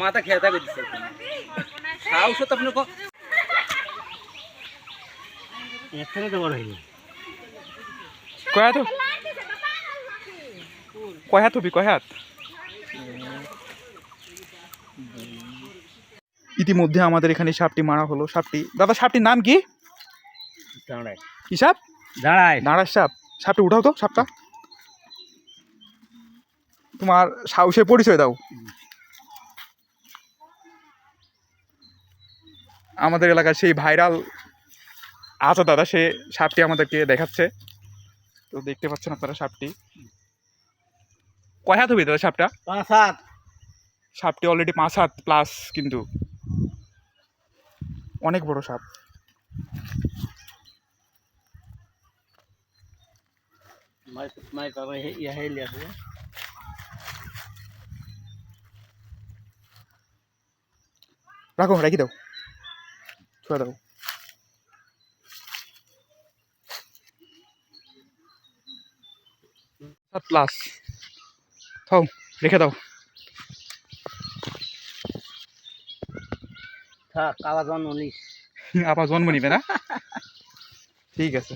মাথা খেয়ে থাকবে সাহস তো আপনি কয় হাত কয় হাত হবি কয় হাত? ইতিমধ্যে আমাদের এখানে সাপটি মারা হলো। সাপটি দাদা, সাপটির নাম কি? কি সাপ? দাঁড়ায় সাপ। সাপটি উঠাও তো, সাপটা তোমার সাহসের পরিচয় দাও। আমাদের এলাকার সেই ভাইরাল আচ্ছা দাদা, সে সাপটি আমাদেরকে দেখাচ্ছে। তো দেখতে পাচ্ছেন আপনারা সাপটি কয় হাত হবে দাদা? সাপটা 5 হাত। সাপটি অলরেডি 5 হাত প্লাস, কিন্তু অনেক বড় সাপ। রাখো, রেখে দাও, ছুঁয়ে দাও। প্লাস থাও, রেখে দাও। থাক, আবার জন্ম নিস। আবার জন্ম নিবে না? ঠিক আছে।